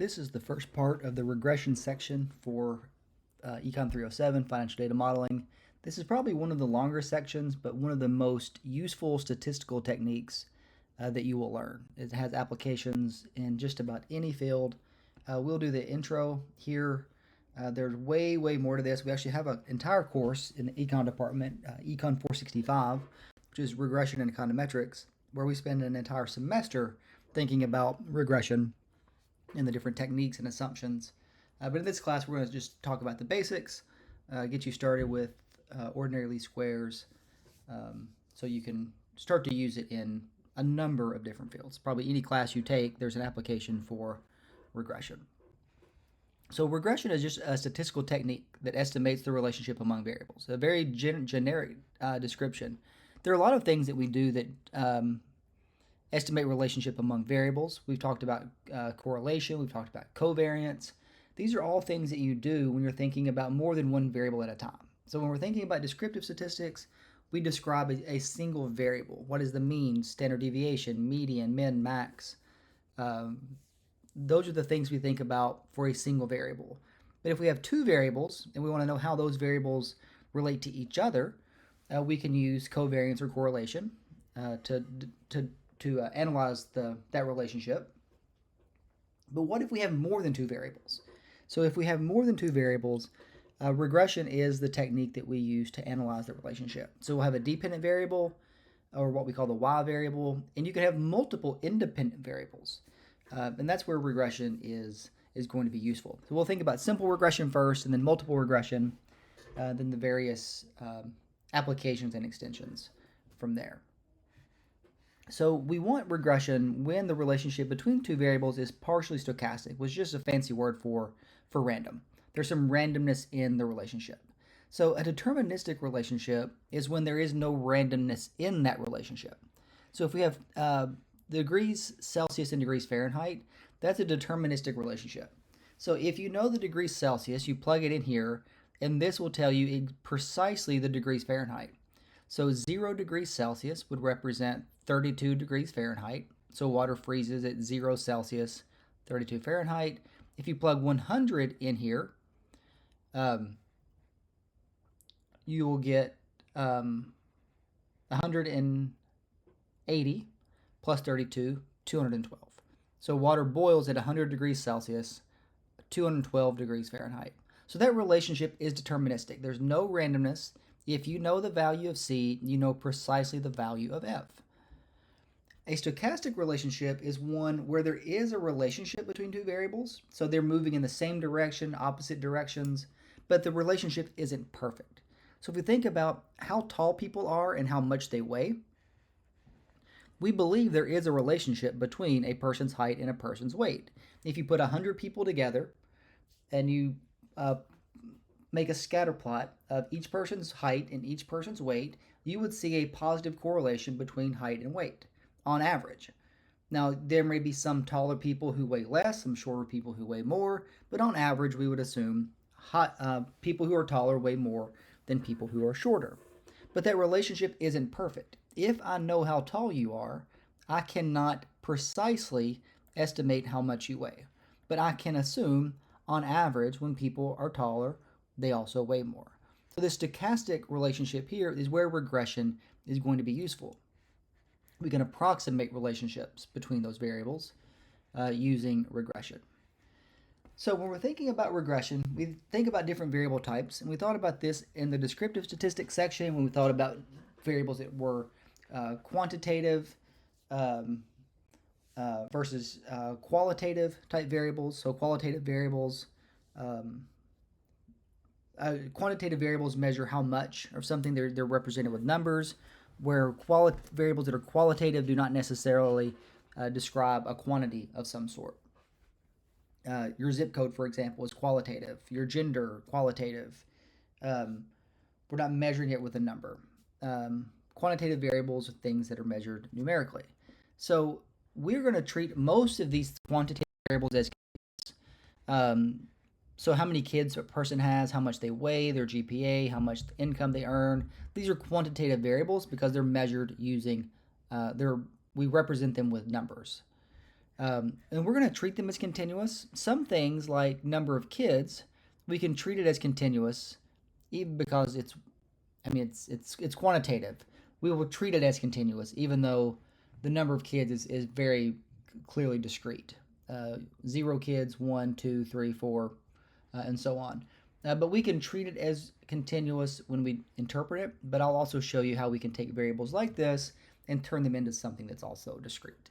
This is the first part of the regression section for Econ 307, Financial Data Modeling. This is probably one of the longer sections, but one of the most useful statistical techniques that you will learn. It has applications in just about any field. We'll do the intro here. There's way more to this. We actually have an entire course in the Econ department, Econ 465, which is Regression and Econometrics, where we spend an entire semester thinking about regression and the different techniques and assumptions. But in this class, we're going to just talk about the basics, get you started with ordinary least squares, so you can start to use it in a number of different fields. Probably any class you take, there's an application for regression. So regression is just a statistical technique that estimates the relationship among variables. A very generic description. There are a lot of things that we do that estimate relationship among variables. We've talked about correlation. We've talked about covariance. These are all things that you do when you're thinking about more than one variable at a time. So when we're thinking about descriptive statistics, we describe a single variable. What is the mean, standard deviation, median, min, max? Those are the things we think about for a single variable. But if we have two variables and we want to know how those variables relate to each other, we can use covariance or correlation to analyze that relationship. But what if we have more than two variables? So if we have more than two variables, regression is the technique that we use to analyze the relationship. So we'll have a dependent variable, or what we call the y variable, and you can have multiple independent variables. And that's where regression is going to be useful. So we'll think about simple regression first, and then multiple regression, then the various applications and extensions from there. So we want regression when the relationship between two variables is partially stochastic, which is just a fancy word for random. There's some randomness in the relationship. So a deterministic relationship is when there is no randomness in that relationship. So if we have degrees Celsius and degrees Fahrenheit, that's a deterministic relationship. So if you know the degrees Celsius, you plug it in here, and this will tell you precisely the degrees Fahrenheit. So 0 degrees Celsius would represent 32 degrees Fahrenheit. So water freezes at 0 Celsius, 32 Fahrenheit. If you plug 100 in here, you will get 180 plus 32, 212. So water boils at 100 degrees Celsius, 212 degrees Fahrenheit. So that relationship is deterministic. There's no randomness. If you know the value of C, you know precisely the value of F. A stochastic relationship is one where there is a relationship between two variables, so they're moving in the same direction, opposite directions, but the relationship isn't perfect. So if we think about how tall people are and how much they weigh, we believe there is a relationship between a person's height and a person's weight. If you put 100 people together and you make a scatter plot of each person's height and each person's weight, you would see a positive correlation between height and weight on average. Now, there may be some taller people who weigh less, some shorter people who weigh more, but on average, we would assume people who are taller weigh more than people who are shorter. But that relationship isn't perfect. If I know how tall you are, I cannot precisely estimate how much you weigh. But I can assume, on average, when people are taller, they also weigh more. So this stochastic relationship here is where regression is going to be useful. We can approximate relationships between those variables using regression. So when we're thinking about regression, we think about different variable types, and we thought about this in the descriptive statistics section when we thought about variables that were quantitative versus qualitative type variables. So qualitative variables, quantitative variables measure how much of something. They're represented with numbers, where variables that are qualitative do not necessarily describe a quantity of some sort. Your zip code, for example, is qualitative. Your gender, qualitative. We're not measuring it with a number. Quantitative variables are things that are measured numerically. So we're going to treat most of these quantitative variables as so how many kids a person has, how much they weigh, their GPA, how much income they earn. These are quantitative variables because they're measured using, we represent them with numbers. And we're going to treat them as continuous. Some things like number of kids, we can treat it as continuous, even because it's quantitative. We will treat it as continuous, even though the number of kids is very clearly discrete. 0 kids, 1, 2, 3, 4, and so on. But we can treat it as continuous when we interpret it, but I'll also show you how we can take variables like this and turn them into something that's also discrete.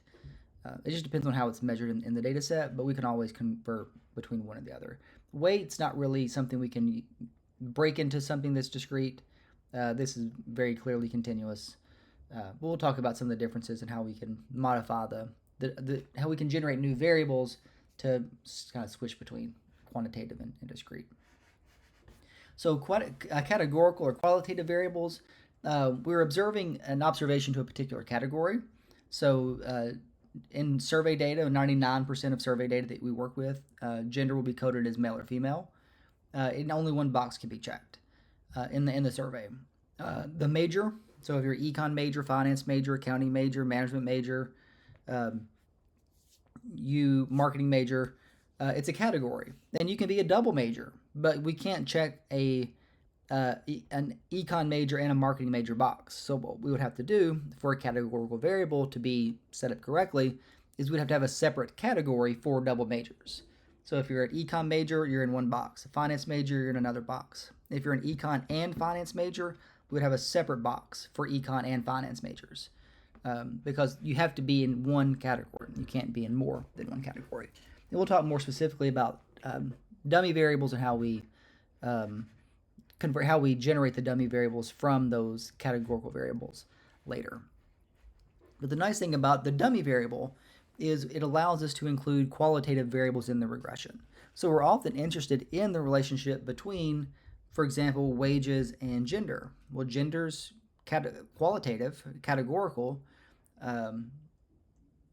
It just depends on how it's measured in the data set, but we can always convert between one and the other. Weight's not really something we can break into something that's discrete. This is very clearly continuous. We'll talk about some of the differences and how we can modify how we can generate new variables to kind of switch between quantitative and discrete. So categorical or qualitative variables, we're observing an observation to a particular category. So in survey data, 99% of survey data that we work with, gender will be coded as male or female. And only one box can be checked in the survey. The major, so if you're econ major, finance major, accounting major, management major, marketing major, it's a category. And you can be a double major, but we can't check an econ major and a marketing major box. So what we would have to do for a categorical variable to be set up correctly is we'd have to have a separate category for double majors. So if you're an econ major, you're in one box. A finance major, you're in another box. If you're an econ and finance major, we would have a separate box for econ and finance majors. Because you have to be in one category. You can't be in more than one category. And we'll talk more specifically about dummy variables and how we generate the dummy variables from those categorical variables later. But the nice thing about the dummy variable is it allows us to include qualitative variables in the regression. So we're often interested in the relationship between, for example, wages and gender. Well, gender's qualitative, categorical.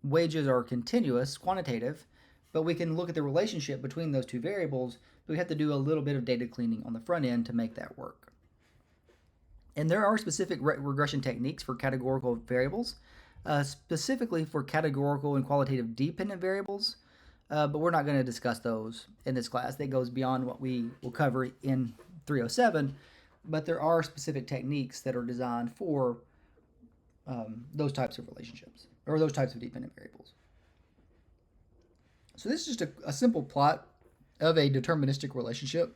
Wages are continuous, quantitative, but we can look at the relationship between those two variables, but we have to do a little bit of data cleaning on the front end to make that work. And there are specific regression techniques for categorical variables, specifically for categorical and qualitative dependent variables, but we're not going to discuss those in this class. That goes beyond what we will cover in 307, but there are specific techniques that are designed for those types of relationships, or those types of dependent variables. So this is just a simple plot of a deterministic relationship.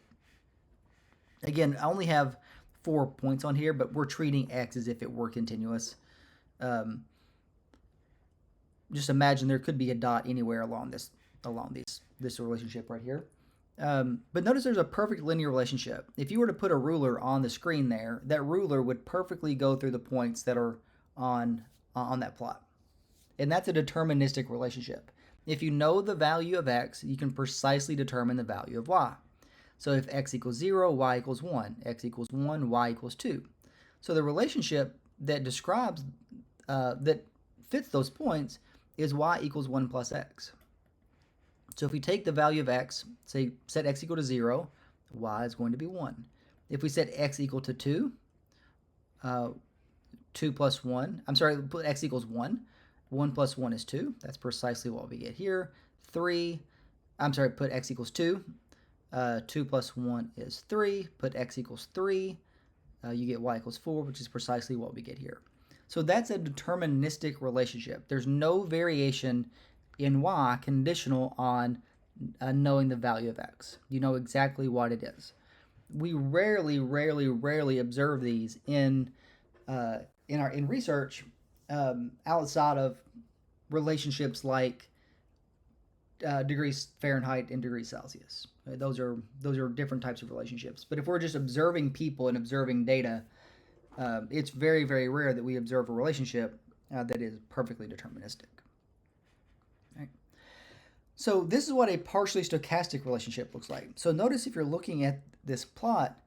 Again, I only have 4 points on here, but we're treating x as if it were continuous. Just imagine there could be a dot anywhere along this relationship right here. But notice there's a perfect linear relationship. If you were to put a ruler on the screen there, that ruler would perfectly go through the points that are on that plot. And that's a deterministic relationship. If you know the value of x, you can precisely determine the value of y. So if x equals 0, y equals 1. X equals 1, y equals 2. So the relationship that describes, that fits those points is y equals 1 plus x. So if we take the value of x, say set x equal to 0, y is going to be 1. If we set x equal to 2, 2 plus 1, put x equals 1. 1 plus 1 is 2. That's precisely what we get here. Put x equals 2. 2 plus 1 is 3. Put x equals 3. You get y equals 4, which is precisely what we get here. So that's a deterministic relationship. There's no variation in y conditional on knowing the value of x. You know exactly what it is. We rarely observe these in research outside of relationships like degrees Fahrenheit and degrees Celsius. Those are different types of relationships. But if we're just observing people and observing data, it's very rare that we observe a relationship that is perfectly deterministic. Right. So this is what a partially stochastic relationship looks like. So notice if you're looking at this plot,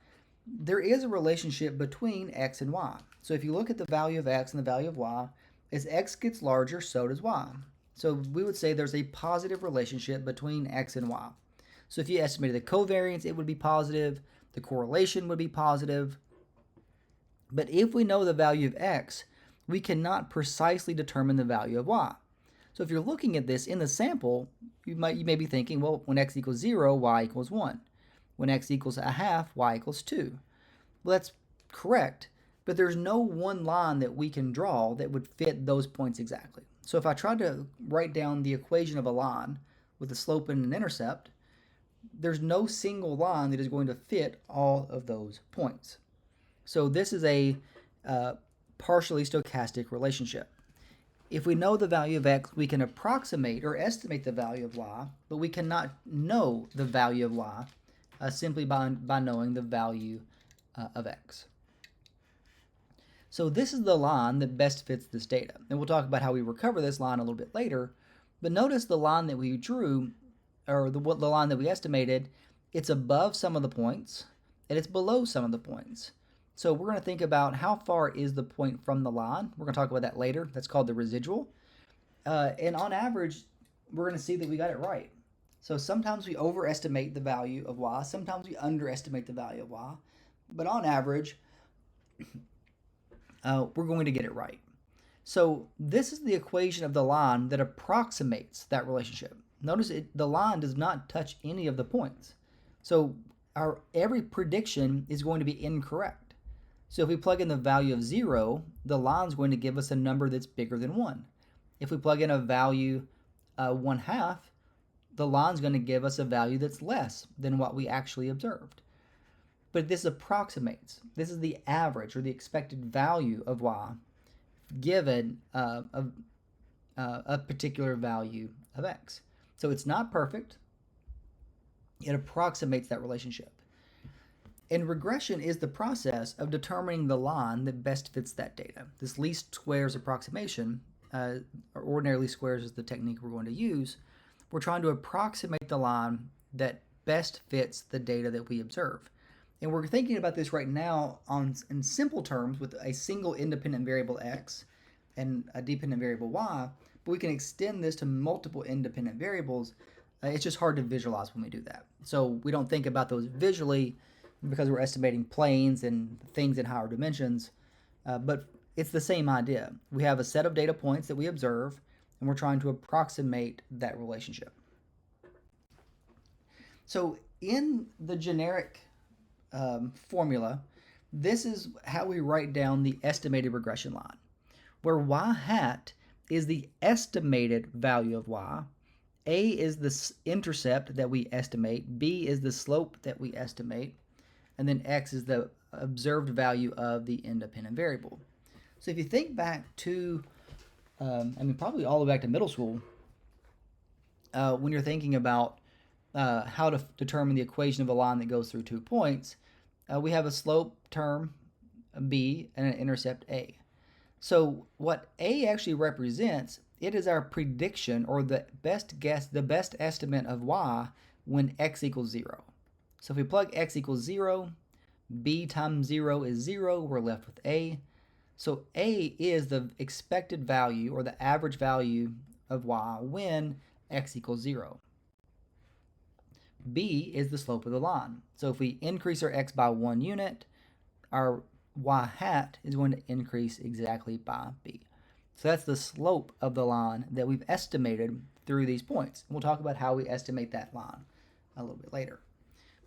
there is a relationship between x and y. So if you look at the value of x and the value of y, as x gets larger, so does y. So we would say there's a positive relationship between x and y. So if you estimated the covariance, it would be positive. The correlation would be positive. But if we know the value of x, we cannot precisely determine the value of y. So if you're looking at this in the sample, you may be thinking, well, when x equals 0, y equals 1. When x equals a half, y equals 2. Well, that's correct, but there's no one line that we can draw that would fit those points exactly. So if I tried to write down the equation of a line with a slope and an intercept, there's no single line that is going to fit all of those points. So this is a partially stochastic relationship. If we know the value of x, we can approximate or estimate the value of y, but we cannot know the value of y simply by knowing the value of x. So this is the line that best fits this data. And we'll talk about how we recover this line a little bit later. But notice the line that we drew, or the line that we estimated, it's above some of the points, and it's below some of the points. So we're going to think about how far is the point from the line. We're going to talk about that later. That's called the residual. And on average, we're going to see that we got it right. So sometimes we overestimate the value of y, sometimes we underestimate the value of y, but on average, we're going to get it right. So this is the equation of the line that approximates that relationship. Notice the line does not touch any of the points. So every prediction is going to be incorrect. So if we plug in the value of 0, the line is going to give us a number that's bigger than 1. If we plug in a value 1/2, the line is going to give us a value that's less than what we actually observed. But this approximates. This is the average or the expected value of y given a particular value of x. So it's not perfect. It approximates that relationship. And regression is the process of determining the line that best fits that data. This least squares approximation, or ordinary least squares is the technique we're going to use. We're trying to approximate the line that best fits the data that we observe. And we're thinking about this right now in simple terms with a single independent variable x and a dependent variable y, but we can extend this to multiple independent variables. It's just hard to visualize when we do that. So we don't think about those visually because we're estimating planes and things in higher dimensions, but it's the same idea. We have a set of data points that we observe, and we're trying to approximate that relationship. So in the generic formula, this is how we write down the estimated regression line, where y hat is the estimated value of y, a is the intercept that we estimate, b is the slope that we estimate, and then x is the observed value of the independent variable. So if you think back to, probably all the way back to middle school, when you're thinking about how to determine the equation of a line that goes through 2 points, we have a slope term b and an intercept a. So what a actually represents, it is our prediction or the best guess, the best estimate of y when x equals 0. So if we plug x equals 0, b times 0 is 0, we're left with a. So a is the expected value or the average value of y when x equals 0. B is the slope of the line. So if we increase our x by 1 unit, our y hat is going to increase exactly by b. So that's the slope of the line that we've estimated through these points. And we'll talk about how we estimate that line a little bit later.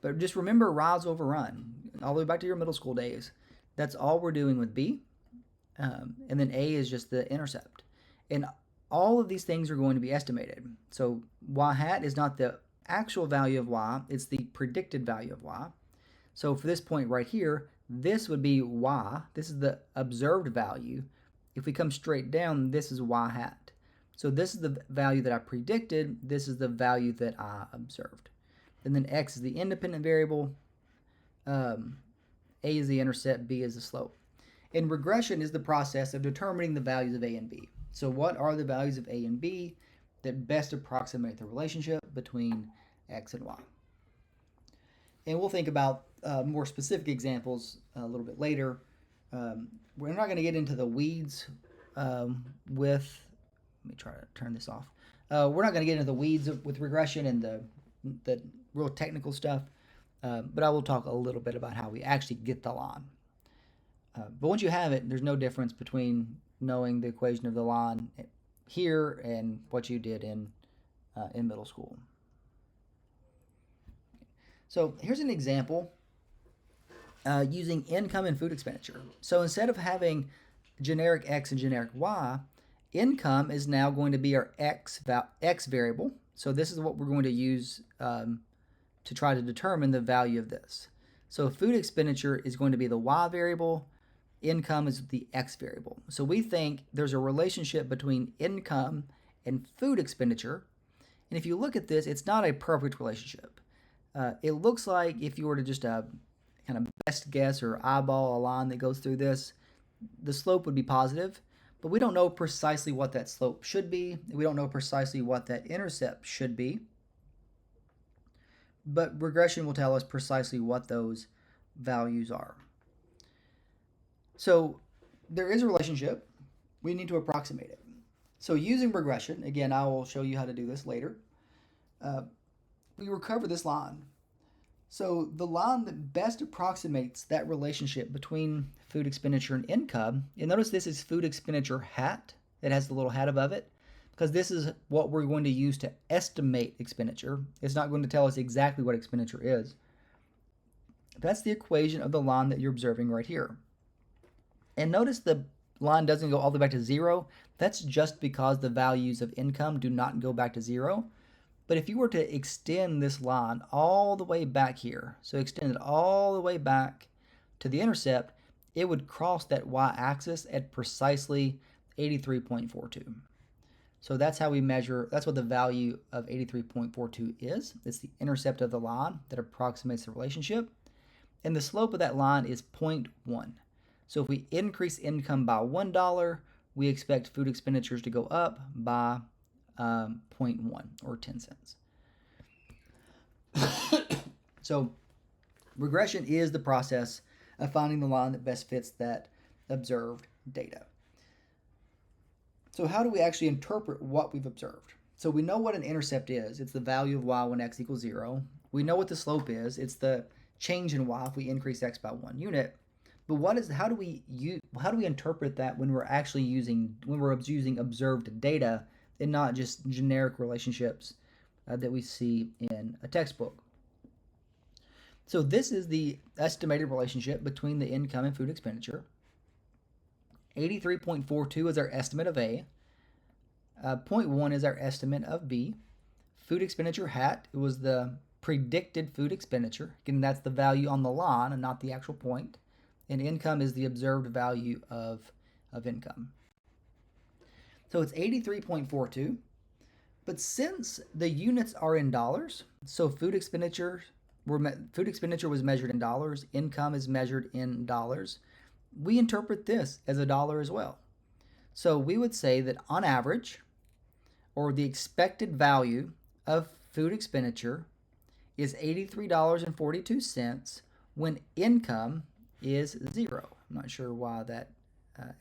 But just remember rise over run, all the way back to your middle school days. That's all we're doing with b. And then a is just the intercept. And all of these things are going to be estimated. So y hat is not the actual value of y, it's the predicted value of y. So for this point right here, this would be y. This is the observed value. If we come straight down, this is y hat. So this is the value that I predicted. This is the value that I observed. And then x is the independent variable. A is the intercept. B is the slope. And regression is the process of determining the values of a and b. So what are the values of a and b that best approximate the relationship between x and y? And we'll think about more specific examples a little bit later. We're not going to get into the weeds with, let me try to turn this off. We're not going to get into the weeds with regression and the real technical stuff, but I will talk a little bit about how we actually get the line. But once you have it, there's no difference between knowing the equation of the line here and what you did in middle school. So here's an example using income and food expenditure. So instead of having generic X and generic Y, income is now going to be our X variable. So this is what we're going to use to try to determine the value of this. So food expenditure is going to be the Y variable, income is the X variable. So we think there's a relationship between income and food expenditure. And if you look at this, it's not a perfect relationship. It looks like if you were to just kind of best guess or eyeball a line that goes through this, the slope would be positive, but we don't know precisely what that slope should be. We don't know precisely what that intercept should be. But regression will tell us precisely what those values are. So there is a relationship. We need to approximate it. So using regression, again, I will show you how to do this later. We recover this line. So the line that best approximates that relationship between food expenditure and income, you'll notice this is food expenditure hat. It has the little hat above it because this is what we're going to use to estimate expenditure. It's not going to tell us exactly what expenditure is. That's the equation of the line that you're observing right here. And notice the line doesn't go all the way back to 0. That's just because the values of income do not go back to 0. But if you were to extend this line all the way back here, so extend it all the way back to the intercept, it would cross that y-axis at precisely 83.42. So that's how we measure, that's what the value of 83.42 is. It's the intercept of the line that approximates the relationship. And the slope of that line is 0.1. So if we increase income by $1, we expect food expenditures to go up by 0.1 or 10 cents. So regression is the process of finding the line that best fits that observed data. So how do we actually interpret what we've observed? So we know what an intercept is. It's the value of y when x equals 0. We know what the slope is. It's the change in y if we increase x by 1 unit. But how do we interpret that when we're using observed data and not just generic relationships that we see in a textbook? So this is the estimated relationship between the income and food expenditure. 83.42 is our estimate of A. 0.1 is our estimate of B. Food expenditure hat, it was the predicted food expenditure. Again, that's the value on the line and not the actual point. And income is the observed value of income. So it's 83.42. But since the units are in dollars, so food expenditure was measured in dollars, income is measured in dollars, we interpret this as $1 as well. So we would say that on average, or the expected value of food expenditure is $83.42 when income is 0. I'm not sure why that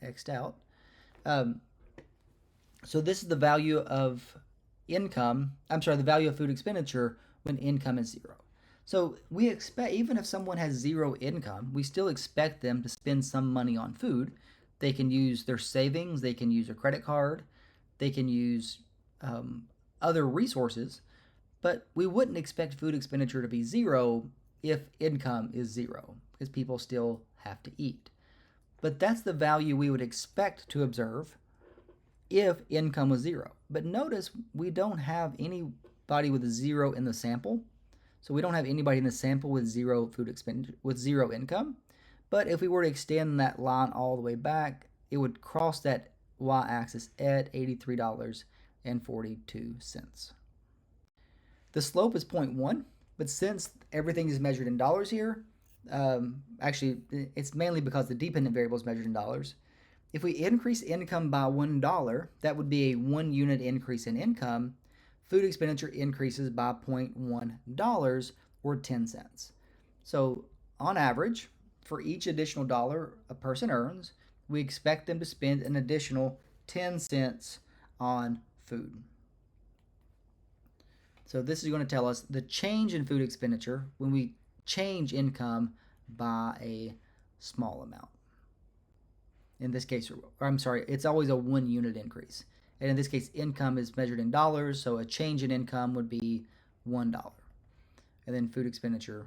X'd out. So this is the value of the value of food expenditure when income is 0. So we expect, even if someone has 0 income, we still expect them to spend some money on food. They can use their savings, they can use a credit card, they can use other resources, but we wouldn't expect food expenditure to be 0 if income is 0, because people still have to eat. But that's the value we would expect to observe if income was 0. But notice we don't have anybody with 0 in the sample. So we don't have anybody in the sample with 0 food expenditure, with 0 income. But if we were to extend that line all the way back, it would cross that y-axis at $83.42. The slope is 0.1, but since everything is measured in dollars here, actually it's mainly because the dependent variable is measured in dollars. If we increase income by $1, that would be a 1 unit increase in income. Food expenditure increases by $0.1 or 10 cents. So on average, for each additional dollar a person earns, we expect them to spend an additional 10 cents on food. So this is going to tell us the change in food expenditure when we change income by a small amount. In this case, it's always a 1 unit increase. And in this case, income is measured in dollars, so a change in income would be $1. And then food expenditure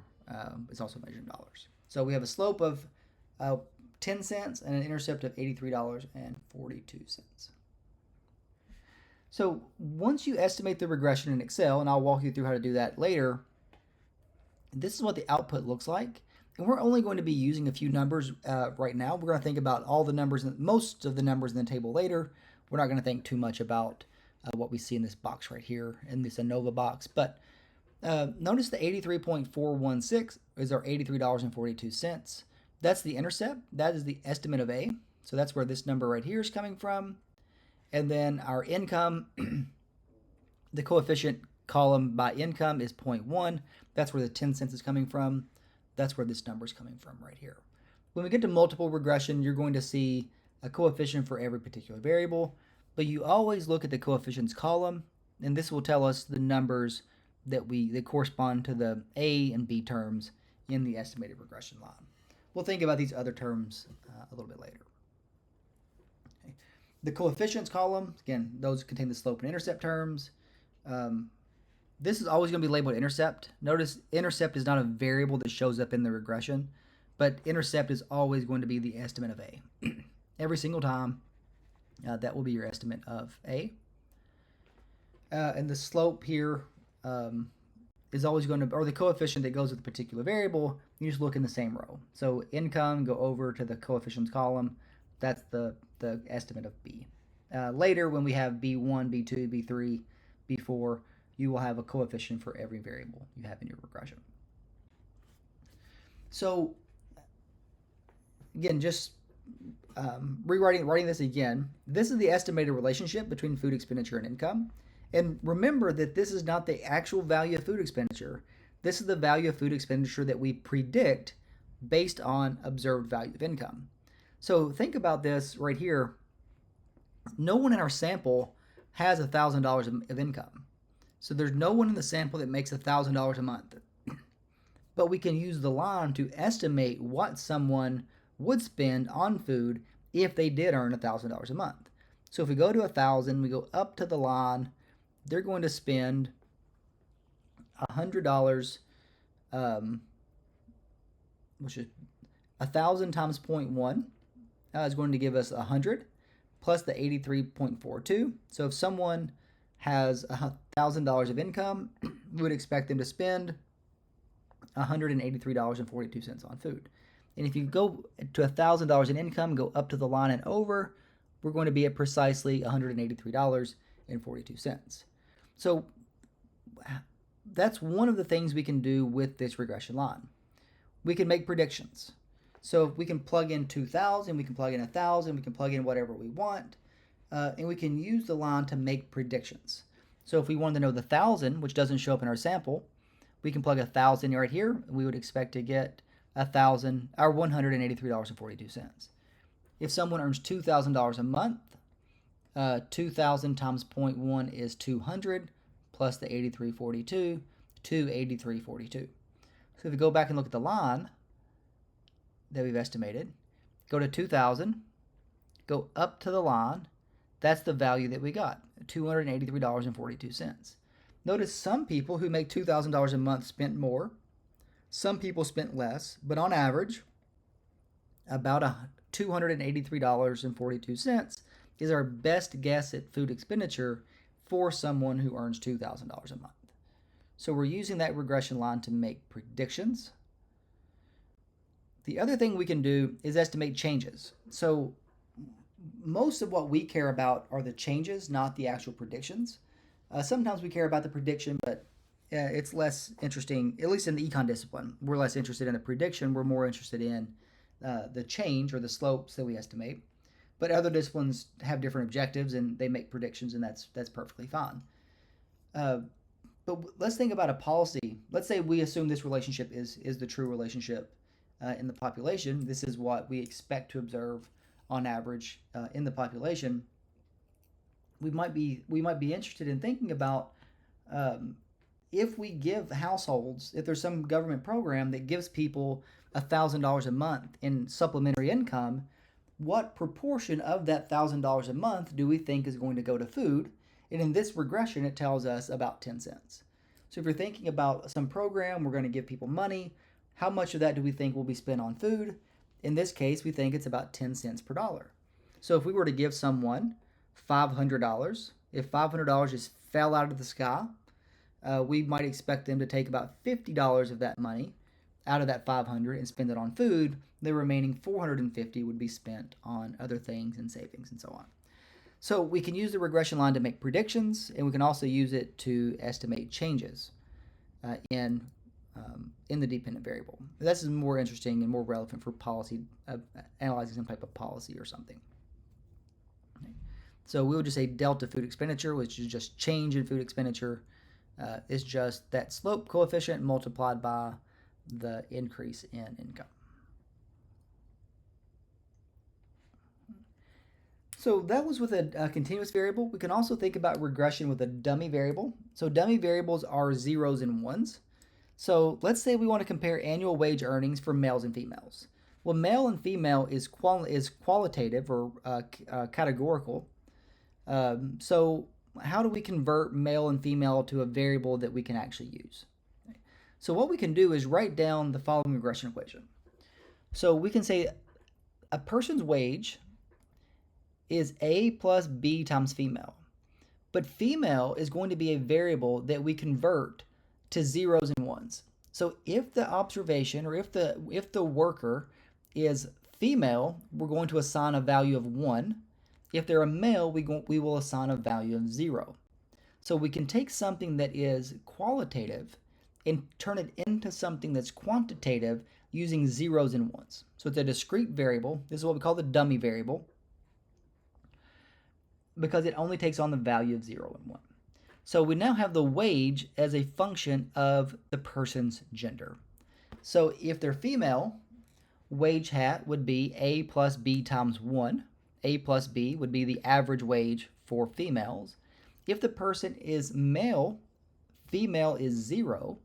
is also measured in dollars. So we have a slope of 10 cents and an intercept of $83.42. So once you estimate the regression in Excel, and I'll walk you through how to do that later, this is what the output looks like. And we're only going to be using a few numbers right now. We're going to think about all the numbers, most of the numbers in the table later. We're not going to think too much about what we see in this box right here, in this ANOVA box. But notice the 83.416 is our $83.42. That's the intercept. That is the estimate of A. So that's where this number right here is coming from. And then our income, the coefficient column by income is 0.1. That's where the 10 cents is coming from. That's where this number is coming from right here. When we get to multiple regression, you're going to see a coefficient for every particular variable, but you always look at the coefficients column, and this will tell us the numbers that correspond to the A and B terms in the estimated regression line. We'll think about these other terms a little bit later. Okay. The coefficients column, again, those contain the slope and intercept terms. This is always going to be labeled intercept. Notice intercept is not a variable that shows up in the regression, but intercept is always going to be the estimate of A. Every single time, that will be your estimate of A. And the slope here is always going to, or the coefficient that goes with a particular variable, you just look in the same row. So income, go over to the coefficients column. That's the estimate of B. Later, when we have B1, B2, B3, B4, you will have a coefficient for every variable you have in your regression. So again, just writing this again, this is the estimated relationship between food expenditure and income. And remember that this is not the actual value of food expenditure. This is the value of food expenditure that we predict based on observed value of income. So think about this right here. No one in our sample has $1,000 of income. So there's no one in the sample that makes $1,000 a month. But we can use the line to estimate what someone would spend on food if they did earn $1,000 a month. So if we go to 1,000, we go up to the line, they're going to spend $100, which is 1,000 times 0.1 is going to give us 100 plus the 83.42. So if someone has $1,000 of income, we would expect them to spend $183.42 on food. And if you go to $1,000 in income, go up to the line and over, we're going to be at precisely $183.42. So that's one of the things we can do with this regression line. We can make predictions. So we can plug in 2,000, we can plug in 1,000, we can plug in whatever we want, and we can use the line to make predictions. So if we wanted to know the 1,000, which doesn't show up in our sample, we can plug 1,000 right here, and we would expect to get $183.42. If someone earns $2,000 a month, 2,000 times 0.1 is 200 plus the 83.42, 283.42. So if we go back and look at the line that we've estimated, go to 2,000, go up to the line, that's the value that we got, $283.42. Notice some people who make $2,000 a month spent more. Some people spent less, but on average, about $283.42 is our best guess at food expenditure for someone who earns $2,000 a month. So we're using that regression line to make predictions. The other thing we can do is estimate changes. So most of what we care about are the changes, not the actual predictions. Sometimes we care about the prediction, but it's less interesting, at least in the econ discipline. We're less interested in the prediction. We're more interested in the change or the slopes that we estimate. But other disciplines have different objectives and they make predictions, and that's perfectly fine. But let's think about a policy. Let's say we assume this relationship is the true relationship in the population. This is what we expect to observe on average in the population. We might be interested in thinking about if we give households, if there's some government program that gives people $1,000 a month in supplementary income, what proportion of that $1,000 a month do we think is going to go to food? And in this regression, it tells us about 10 cents. So if you're thinking about some program, we're going to give people money, how much of that do we think will be spent on food? In this case, we think it's about 10 cents per dollar. So if we were to give someone $500, if $500 just fell out of the sky, we might expect them to take about $50 of that money out of that 500 and spend it on food. The remaining 450 would be spent on other things and savings and so on. So we can use the regression line to make predictions, and we can also use it to estimate changes in the dependent variable. This is more interesting and more relevant for policy, analyzing some type of policy or something. Okay. So we would just say delta food expenditure, which is just change in food expenditure, is just that slope coefficient multiplied by the increase in income. So that was with a continuous variable. We can also think about regression with a dummy variable. So dummy variables are zeros and ones. So let's say we want to compare annual wage earnings for males and females. Well, male and female is qualitative or categorical. So how do we convert male and female to a variable that we can actually use? So what we can do is write down the following regression equation. So we can say a person's wage is A plus B times female. But female is going to be a variable that we convert to zeros and ones. So if the observation or if the worker is female, we're going to assign a value of 1. If they're a male, we will assign a value of 0. So we can take something that is qualitative and turn it into something that's quantitative using zeros and ones. So it's a discrete variable. This is what we call the dummy variable, because it only takes on the value of 0 and 1. So we now have the wage as a function of the person's gender. So if they're female, wage hat would be A plus B times 1. A plus B would be the average wage for females. If the person is male, female is 0.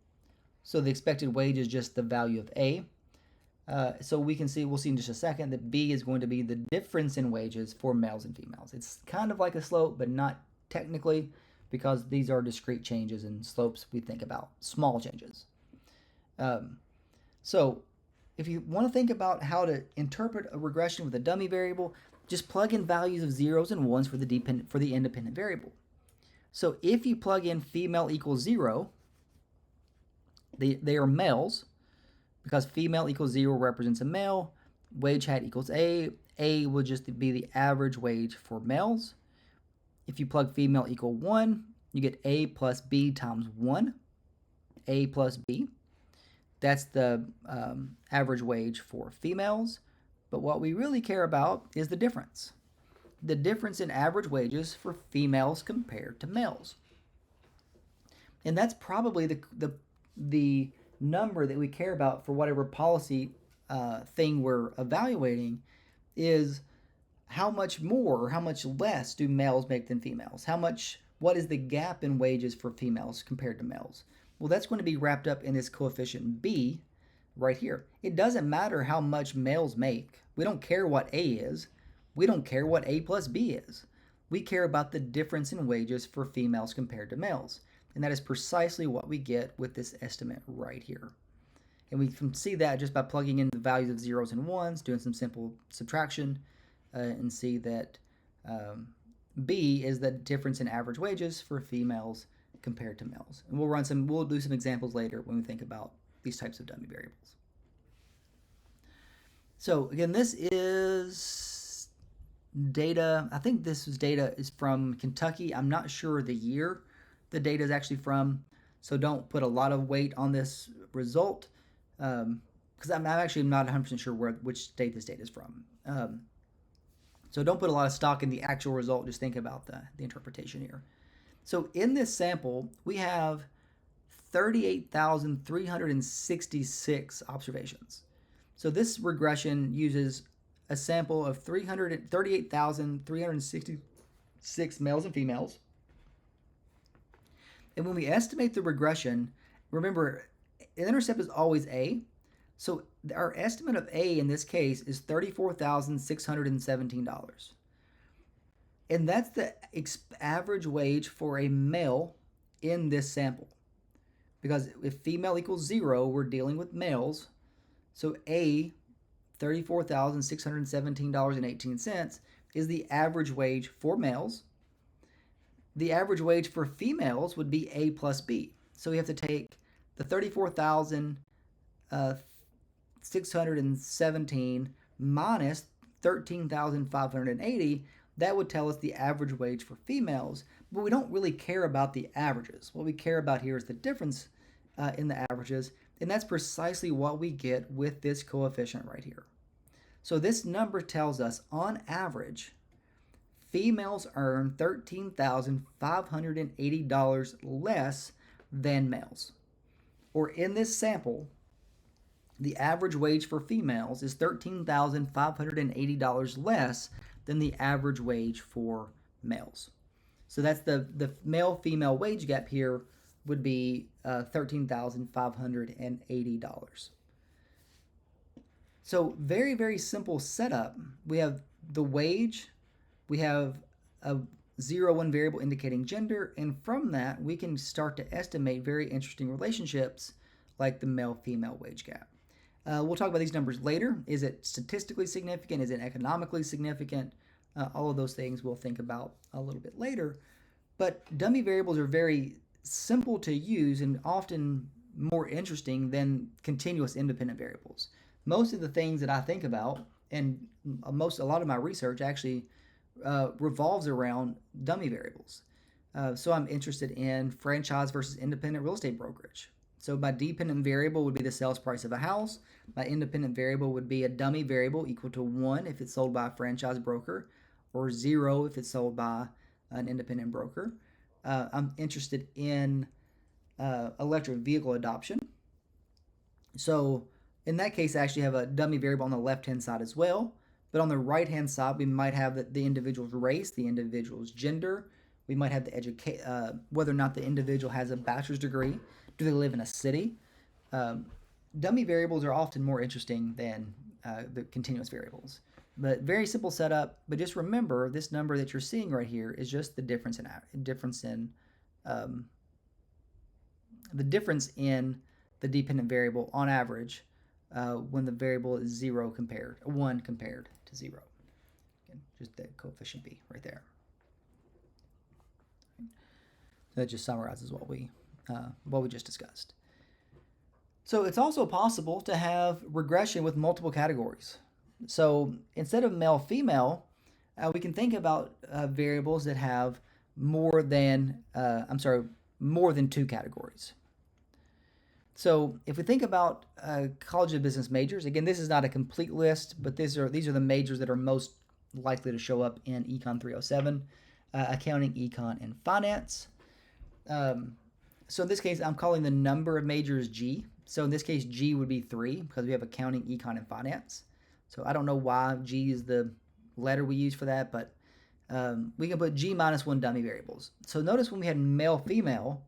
So the expected wage is just the value of A. So we'll see in just a second that B is going to be the difference in wages for males and females. It's kind of like a slope, but not technically, because these are discrete changes, and slopes we think about small changes. So if you want to think about how to interpret a regression with a dummy variable, just plug in values of zeros and ones for the independent variable. So if you plug in female equals 0, they are males, because female equals 0 represents a male. Wage hat equals A. A will just be the average wage for males. If you plug female equal 1, you get A plus B times 1. A plus B. That's the average wage for females. But what we really care about is the difference. The difference in average wages for females compared to males. And that's probably the number that we care about for whatever policy thing we're evaluating, is how much more or how much less do males make than females? What is the gap in wages for females compared to males? Well, that's going to be wrapped up in this coefficient B right here. It doesn't matter how much males make. We don't care what A is. We don't care what A plus B is. We care about the difference in wages for females compared to males. And that is precisely what we get with this estimate right here. And we can see that just by plugging in the values of zeros and ones, doing some simple subtraction, and see that B is the difference in average wages for females compared to males. And we'll do some examples later when we think about these types of dummy variables. So again, this is data. I think data is from Kentucky. I'm not sure the year the data is actually from, so don't put a lot of weight on this result, because I'm actually not 100% sure which state this data is from. So don't put a lot of stock in the actual result, just think about the interpretation here. So in this sample, we have 38,366 observations. So this regression uses a sample of 38,366 males and females. And when we estimate the regression, remember, the intercept is always A, So our estimate of A in this case is $34,617. And that's the average wage for a male in this sample. Because if female equals 0, we're dealing with males. So A, $34,617.18 is the average wage for males. The average wage for females would be A plus B. So we have to take the 34,617 minus 13,580. That would tell us the average wage for females, but we don't really care about the averages. What we care about here is the difference in the averages, and that's precisely what we get with this coefficient right here. So this number tells us, on average, females earn $13,580 less than males. Or in this sample, the average wage for females is $13,580 less than the average wage for males. So that's the male-female wage gap here would be $13,580. So very, very simple setup. We have the wage, we have a 0-1 variable indicating gender, and from that we can start to estimate very interesting relationships like the male-female wage gap. We'll talk about these numbers later. Is it statistically significant? Is it economically significant? All of those things we'll think about a little bit later. But dummy variables are very simple to use and often more interesting than continuous independent variables. Most of the things that I think about, and a lot of my research actually revolves around dummy variables. So I'm interested in franchise versus independent real estate brokerage. So my dependent variable would be the sales price of a house. My independent variable would be a dummy variable equal to 1 if it's sold by a franchise broker, or 0 if it's sold by an independent broker. I'm interested in electric vehicle adoption. So in that case, I actually have a dummy variable on the left-hand side as well. But on the right-hand side, we might have the individual's race, the individual's gender. We might have the whether or not the individual has a bachelor's degree. Do they live in a city? Dummy variables are often more interesting than the continuous variables. But very simple setup. But just remember, this number that you're seeing right here is just the difference in the dependent variable on average when the variable is 1 compared to 0. Again, just the coefficient B right there. That just summarizes what we just discussed. So it's also possible to have regression with multiple categories. So instead of male-female, we can think about variables that have more than 2 categories. So if we think about College of Business majors, again, this is not a complete list, but these are the majors that are most likely to show up in Econ 307, accounting, econ, and finance. So in this case, I'm calling the number of majors G. So in this case, G would be 3 because we have accounting, econ, and finance. So I don't know why G is the letter we use for that, but we can put G minus 1 dummy variables. So notice when we had male-female,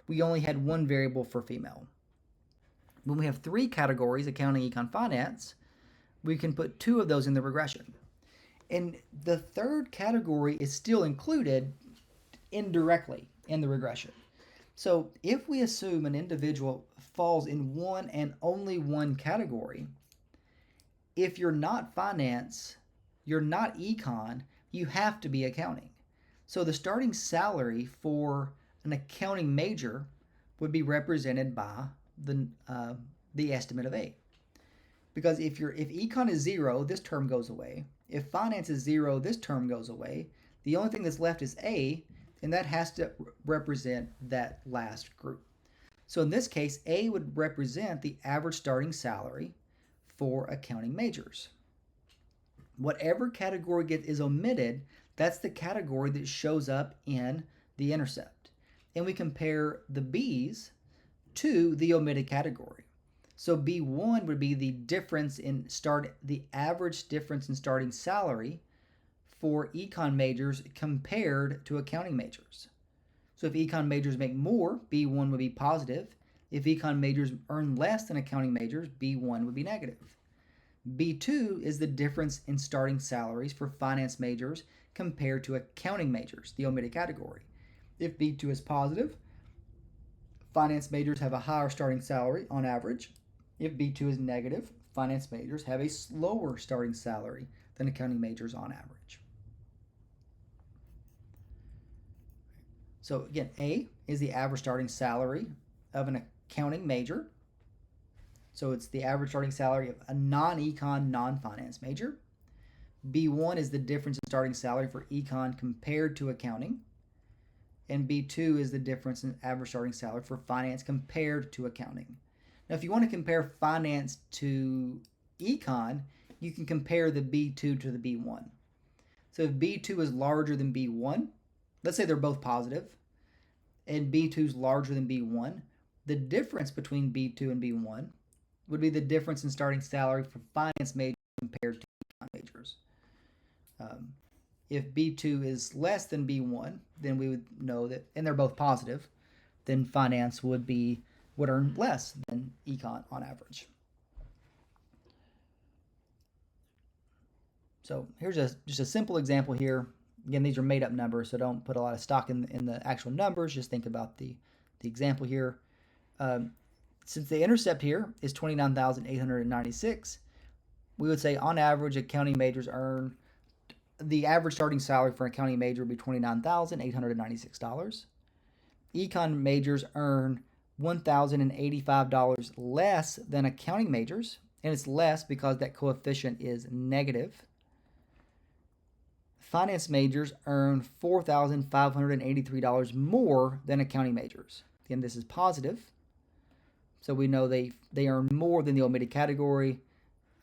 we only had 1 variable for female. When we have 3 categories, accounting, econ, finance, we can put 2 of those in the regression. And the 3rd category is still included indirectly in the regression. So if we assume an individual falls in one and only one category, if you're not finance, you're not econ, you have to be accounting. So the starting salary for an accounting major would be represented by the estimate of A. Because if econ is 0, this term goes away. If finance is 0, this term goes away. The only thing that's left is A, and that has to represent that last group. So in this case, A would represent the average starting salary for accounting majors. Whatever category is omitted, that's the category that shows up in the intercept. And we compare the B's to the omitted category. So B1 would be the average difference in starting salary for econ majors compared to accounting majors. So if econ majors make more, B1 would be positive. If econ majors earn less than accounting majors, B1 would be negative. B2 is the difference in starting salaries for finance majors compared to accounting majors, the omitted category. If B2 is positive, finance majors have a higher starting salary on average. If B2 is negative, finance majors have a slower starting salary than accounting majors on average. So again, A is the average starting salary of an accounting major. So it's the average starting salary of a non-econ, non-finance major. B1 is the difference in starting salary for econ compared to accounting. And B2 is the difference in average starting salary for finance compared to accounting. Now, if you want to compare finance to econ, you can compare the B2 to the B1. So if B2 is larger than B1, let's say they're both positive, and B2 is larger than B1, the difference between B2 and B1 would be the difference in starting salary for finance majors compared to econ majors. If B2 is less than B1, then we would know that, and they're both positive, then finance would earn less than econ on average. So here's just a simple example here. Again, these are made up numbers, so don't put a lot of stock in the actual numbers. Just think about the example here. Since the intercept here is 29,896, we would say on average accounting majors earn, the average starting salary for an accounting major would be $29,896. Econ majors earn $1,085 less than accounting majors, and it's less because that coefficient is negative. Finance majors earn $4,583 more than accounting majors. Again, this is positive, so we know they earn more than the omitted category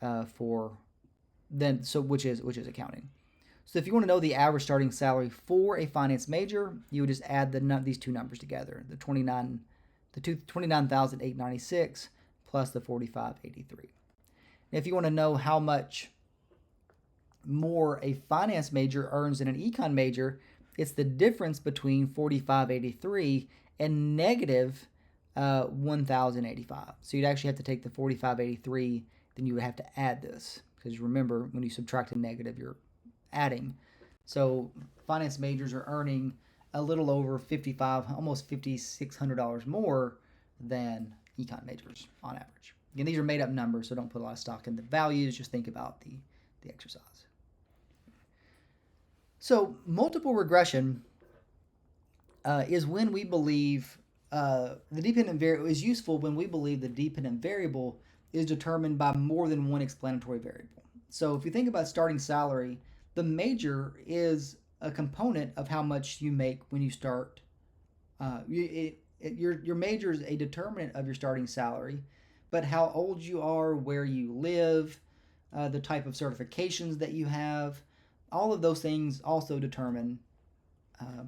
which is accounting. So if you want to know the average starting salary for a finance major, you would just add these two numbers together: the 29,896 plus the 4,583. If you want to know how much more a finance major earns than an econ major, it's the difference between 4,583 and negative 1,085. So you'd actually have to take the 4,583, then you would have to add this, because remember, when you subtract a negative, you're adding. So finance majors are earning a little over almost $5,600 more than econ majors on average. Again, these are made up numbers, so don't put a lot of stock in the values. Just think about the exercise. So multiple regression is when we believe the dependent variable is useful when we believe the dependent variable is determined by more than one explanatory variable. So if you think about starting salary, the major is a component of how much you make when you start. Your major is a determinant of your starting salary, but how old you are, where you live, the type of certifications that you have, all of those things also determine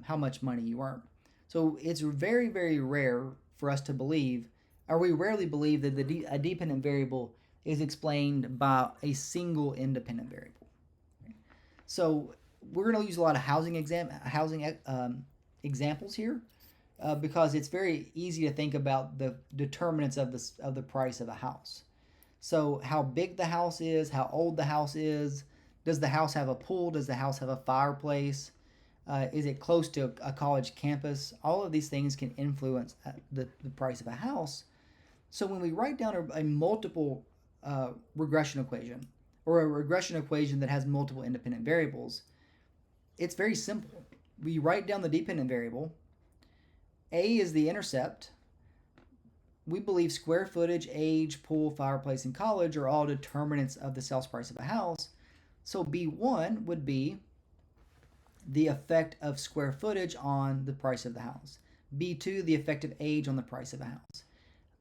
how much money you earn. So it's very, very rare for us to believe, or we rarely believe that a dependent variable is explained by a single independent variable. So we're going to use a lot of housing examples here because it's very easy to think about the determinants of the price of a house. So how big the house is, how old the house is, does the house have a pool, does the house have a fireplace, is it close to a college campus? All of these things can influence the price of a house. So when we write down a multiple regression equation, or a regression equation that has multiple independent variables, it's very simple. We write down the dependent variable. A is the intercept. We believe square footage, age, pool, fireplace, and college are all determinants of the sales price of a house. So B1 would be the effect of square footage on the price of the house. B2, the effect of age on the price of a house.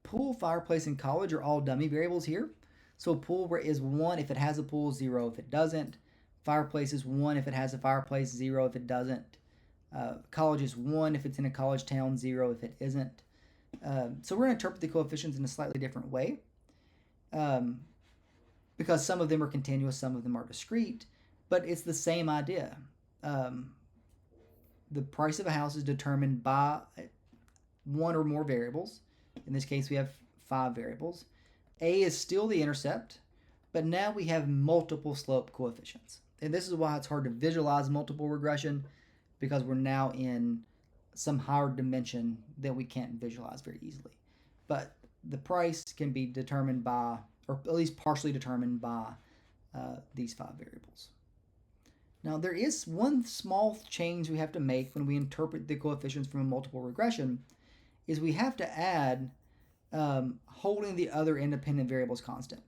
Pool, fireplace, and college are all dummy variables here. So pool is 1 if it has a pool, 0 if it doesn't. Fireplace is 1 if it has a fireplace, 0 if it doesn't. College is 1 if it's in a college town, 0 if it isn't. So we're going to interpret the coefficients in a slightly different way because some of them are continuous, some of them are discrete, but it's the same idea. The price of a house is determined by one or more variables. In this case, we have 5 variables. A is still the intercept, but now we have multiple slope coefficients. And this is why it's hard to visualize multiple regression, because we're now in some higher dimension that we can't visualize very easily. But the price can be determined by, or at least partially determined by, these 5 variables. Now, there is one small change we have to make when we interpret the coefficients from a multiple regression, is we have to add holding the other independent variables constant.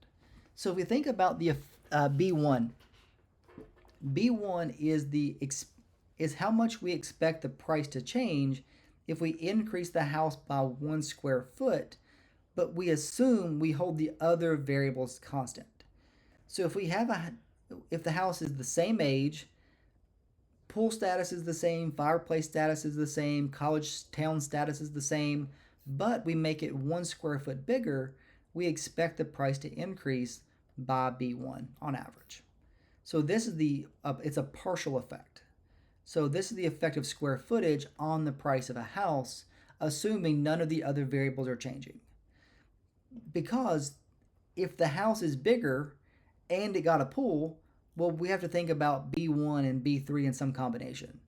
So if we think about the B1, B1 is how much we expect the price to change if we increase the house by 1 square foot, but we assume we hold the other variables constant. So if the house is the same age, pool status is the same, fireplace status is the same, college town status is the same, but we make it 1 square foot bigger, we expect the price to increase by B1 on average. So this is it's a partial effect. So this is the effect of square footage on the price of a house, assuming none of the other variables are changing. Because if the house is bigger and it got a pool, well, we have to think about B1 and B3 in some combination.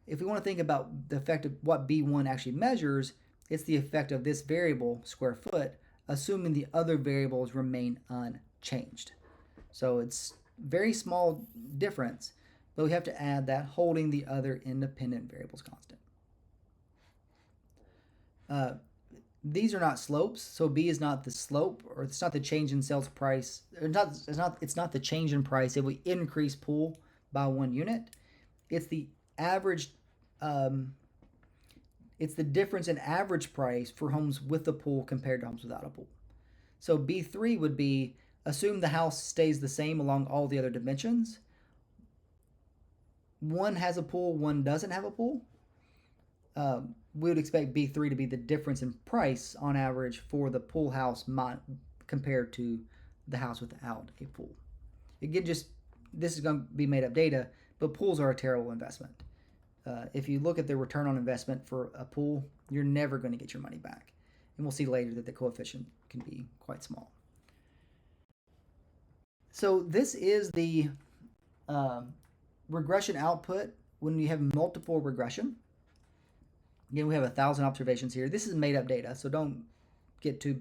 If we want to think about the effect of what B1 actually measures, it's the effect of this variable, square foot, assuming the other variables remain unchanged. So it's very small difference, but we have to add that holding the other independent variables constant. These are not slopes, so B is not the slope, or it's not the change in sales price. It's not the change in price if we increase pool by 1 unit. It's the average. It's the difference in average price for homes with a pool compared to homes without a pool. So B3 would be assume the house stays the same along all the other dimensions. One has a pool, one doesn't have a pool. We would expect B3 to be the difference in price on average for the pool house compared to the house without a pool. Again, this is going to be made up data, but pools are a terrible investment. If you look at the return on investment for a pool, you're never going to get your money back. And we'll see later that the coefficient can be quite small. So this is the regression output when you have multiple regression. Again, we have 1,000 observations here. This is made up data, so don't get too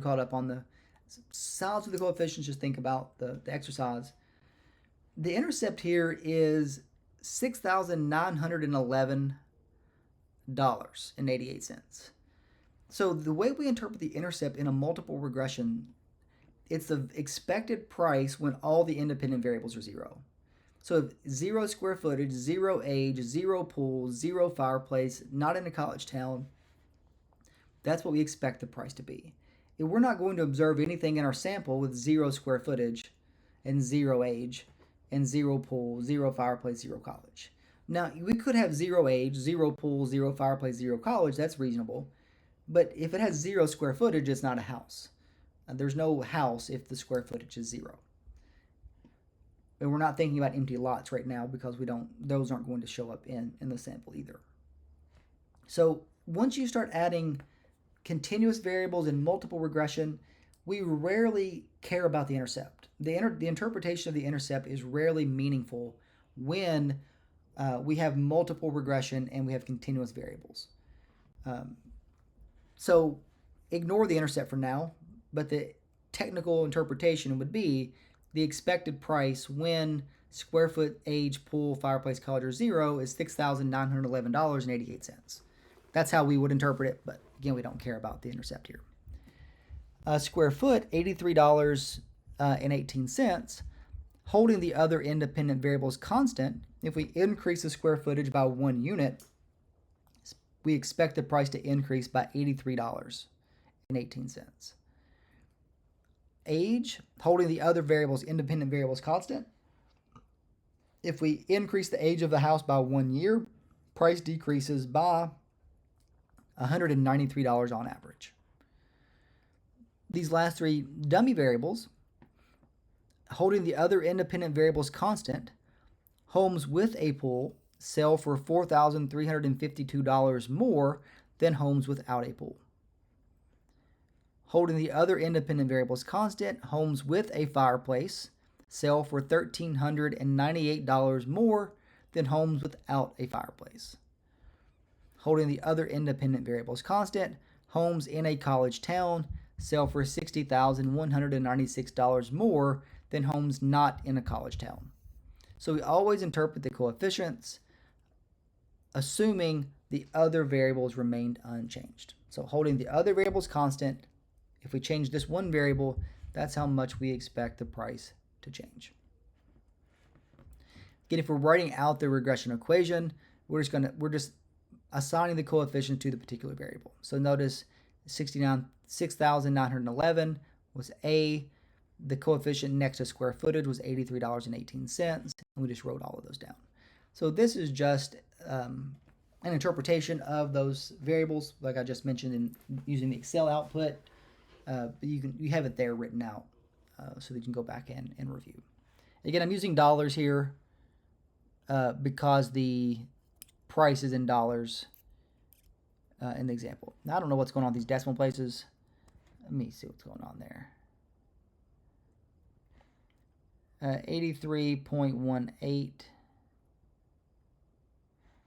caught up on the size of the coefficients. Just think about the exercise. The intercept here is $6,911.88. So the way we interpret the intercept in a multiple regression, it's the expected price when all the independent variables are 0. So if 0 square footage, 0 age, 0 pool, 0 fireplace, not in a college town, that's what we expect the price to be. If we're not going to observe anything in our sample with 0 square footage and 0 age and 0 pool, 0 fireplace, 0 college. Now, we could have 0 age, 0 pool, 0 fireplace, 0 college. That's reasonable. But if it has 0 square footage, it's not a house. There's no house if the square footage is 0. And we're not thinking about empty lots right now because those aren't going to show up in the sample either. So once you start adding continuous variables in multiple regression, we rarely care about the intercept. The interpretation of the intercept is rarely meaningful when we have multiple regression and we have continuous variables. So ignore the intercept for now, but the technical interpretation would be the expected price when square foot, age, pool, fireplace, college are 0 is $6,911.88. That's how we would interpret it, but again, we don't care about the intercept here. Square foot, $83.18. Holding the other independent variables constant, if we increase the square footage by 1 unit, we expect the price to increase by $83.18. Age, holding the other variables, independent variables constant. If we increase the age of the house by 1 year, price decreases by $193 on average. These last 3 dummy variables, holding the other independent variables constant, homes with a pool sell for $4,352 more than homes without a pool. Holding the other independent variables constant, homes with a fireplace sell for $1,398 more than homes without a fireplace. Holding the other independent variables constant, homes in a college town sell for $60,196 more than homes not in a college town. So we always interpret the coefficients assuming the other variables remained unchanged. So holding the other variables constant, if we change this one variable, that's how much we expect the price to change. Again, if we're writing out the regression equation, we're just assigning the coefficient to the particular variable. So notice 6,911 was A. The coefficient next to square footage was $83.18, and we just wrote all of those down. So this is just an interpretation of those variables, like I just mentioned, in using the Excel output. But you have it there written out so that you can go back and review. Again, I'm using dollars here because the price is in dollars in the example. Now, I don't know what's going on with these decimal places. Let me see what's going on there. 83.18.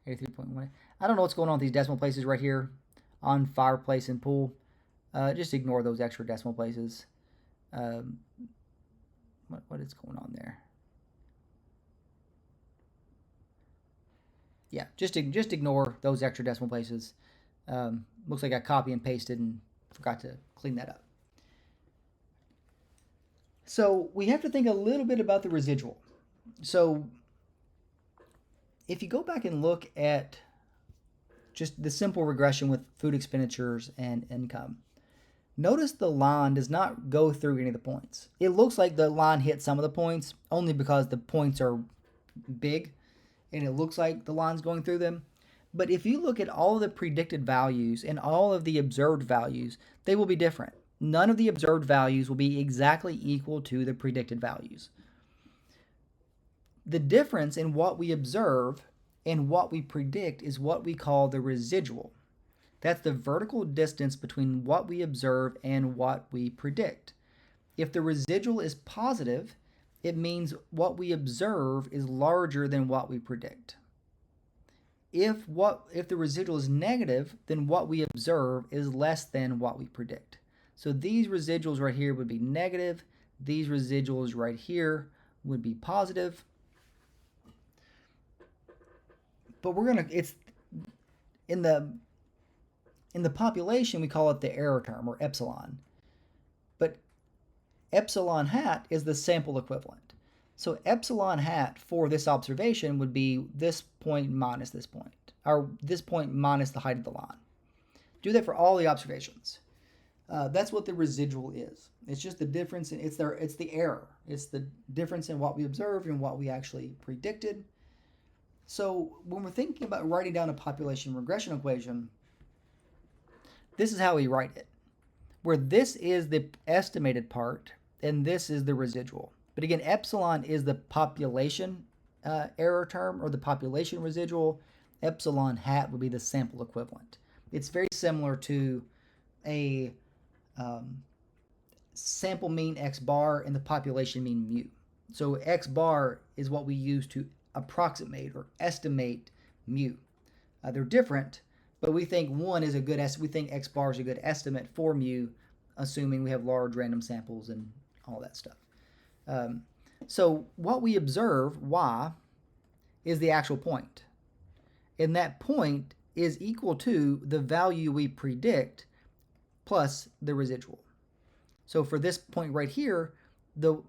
83.18. I don't know what's going on with these decimal places right here on fireplace and pool. Just ignore those extra decimal places. What is going on there? Yeah, just ignore those extra decimal places. Looks like I copy and pasted and forgot to clean that up. So we have to think a little bit about the residual. So if you go back and look at just the simple regression with food expenditures and income, notice the line does not go through any of the points. It looks like the line hit some of the points only because the points are big and it looks like the line's going through them. But if you look at all of the predicted values and all of the observed values, they will be different. None of the observed values will be exactly equal to the predicted values. The difference in what we observe and what we predict is what we call the residual. That's the vertical distance between what we observe and what we predict. If the residual is positive, it means what we observe is larger than what we predict. If the residual is negative, then what we observe is less than what we predict. So these residuals right here would be negative. These residuals right here would be positive. But it's in the population, we call it the error term, or epsilon. But epsilon hat is the sample equivalent. So epsilon hat for this observation would be this point minus this point, or this point minus the height of the line. Do that for all the observations. That's what the residual is. It's just the difference, it's the error. It's the difference in what we observed and what we actually predicted. So when we're thinking about writing down a population regression equation, this is how we write it, where this is the estimated part and this is the residual. But again, epsilon is the population error term, or the population residual. Epsilon hat would be the sample equivalent. It's very similar to a sample mean x bar and the population mean mu. So x bar is what we use to approximate or estimate mu. They're different, but we think one is a good we think x bar is a good estimate for mu, assuming we have large random samples and all that stuff. So what we observe, y, is the actual point. And that point is equal to the value we predict plus the residual. So for this point right here, the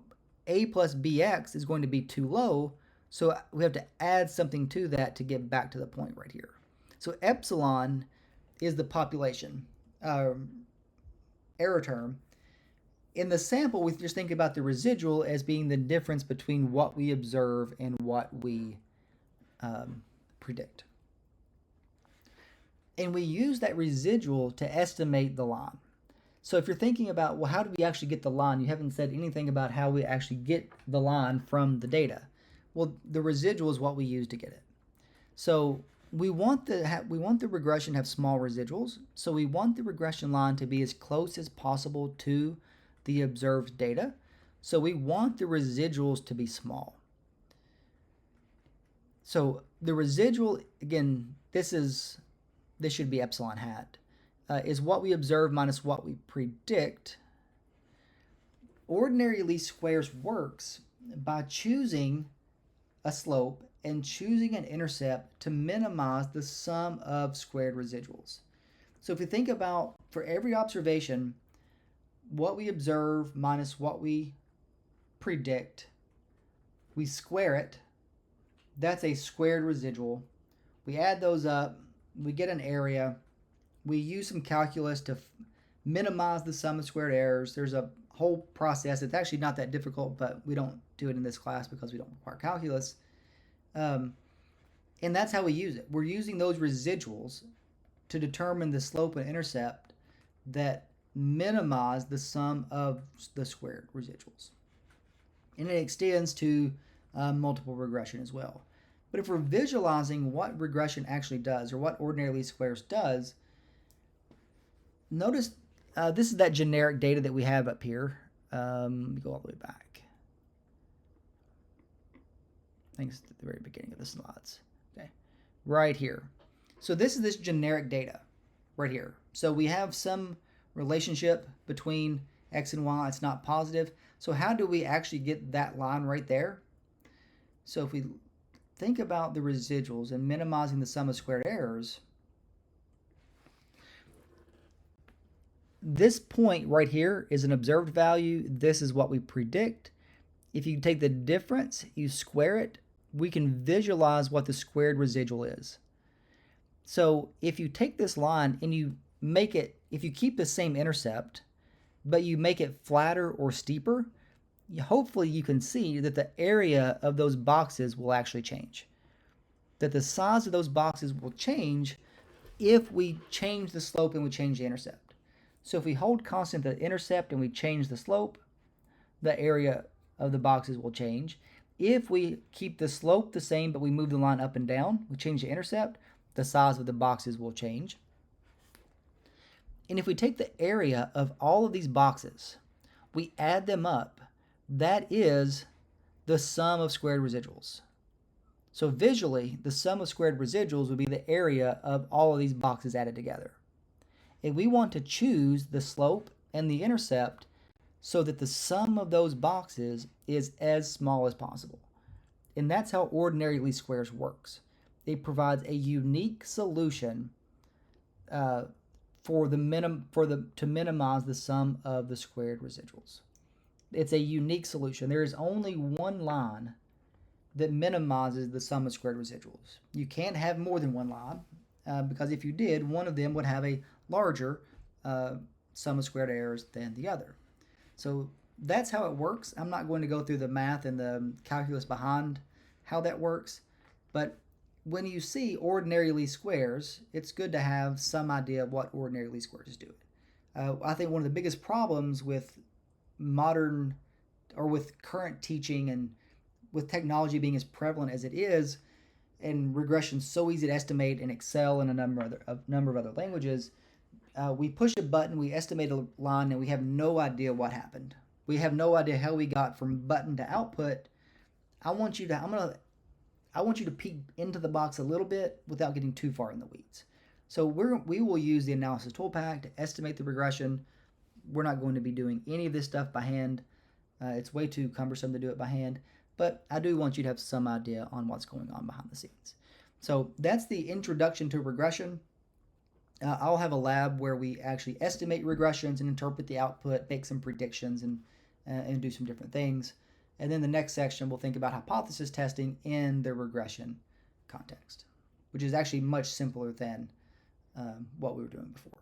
a plus bx is going to be too low, so we have to add something to that to get back to the point right here. So epsilon is the population error term. In the sample, we just think about the residual as being the difference between what we observe and what we predict. And we use that residual to estimate the line. So if you're thinking about, well, how do we actually get the line? You haven't said anything about how we actually get the line from the data. Well, the residual is what we use to get it. So we want the regression to have small residuals, so we want the regression line to be as close as possible to the observed data. So we want the residuals to be small. So the residual, again, this should be epsilon hat, is what we observe minus what we predict. Ordinary least squares works by choosing a slope and choosing an intercept to minimize the sum of squared residuals. So if you think about, for every observation, what we observe minus what we predict, we square it. That's a squared residual. We add those up, we get an area. We use some calculus to minimize the sum of squared errors. There's a whole process. It's actually not that difficult, but we don't do it in this class because we don't require calculus. And that's how we use it. We're using those residuals to determine the slope and intercept that minimize the sum of the squared residuals. And it extends to multiple regression as well. But if we're visualizing what regression actually does, or what ordinary least squares does, notice this is that generic data that we have up here. Let me go all the way back. I think it's at the very beginning of the slides. Okay, right here. So this is this generic data right here. So we have some relationship between x and y. It's not positive. So how do we actually get that line right there? So if we think about the residuals and minimizing the sum of squared errors, this point right here is an observed value. This is what we predict. If you take the difference, you square it, we can visualize what the squared residual is. So if you take this line and you make it, if you keep the same intercept, but you make it flatter or steeper, hopefully you can see that the area of those boxes will actually change. That the size of those boxes will change if we change the slope and we change the intercept. So if we hold constant the intercept and we change the slope, the area of the boxes will change. If we keep the slope the same but we move the line up and down, we change the intercept, the size of the boxes will change. And if we take the area of all of these boxes, we add them up, that is the sum of squared residuals. So visually, the sum of squared residuals would be the area of all of these boxes added together. And we want to choose the slope and the intercept so that the sum of those boxes is as small as possible. And that's how ordinary least squares works. It provides a unique solution to minimize the sum of the squared residuals. It's a unique solution. There is only one line that minimizes the sum of squared residuals. You can't have more than one line because if you did, one of them would have a larger sum of squared errors than the other. So that's how it works. I'm not going to go through the math and the calculus behind how that works, but when you see ordinary least squares, it's good to have some idea of what ordinary least squares do. I think one of the biggest problems with modern or with current teaching and with technology being as prevalent as it is, and regression so easy to estimate in Excel and a number of other languages, we push a button, we estimate a line, and we have no idea what happened. We have no idea how we got from button to output. I want you to peek into the box a little bit without getting too far in the weeds. So we will use the analysis toolpack to estimate the regression. We're not going to be doing any of this stuff by hand. It's way too cumbersome to do it by hand, but I do want you to have some idea on what's going on behind the scenes. So that's the introduction to regression. I'll have a lab where we actually estimate regressions and interpret the output, make some predictions, and do some different things. And then the next section, we'll think about hypothesis testing in the regression context, which is actually much simpler than what we were doing before.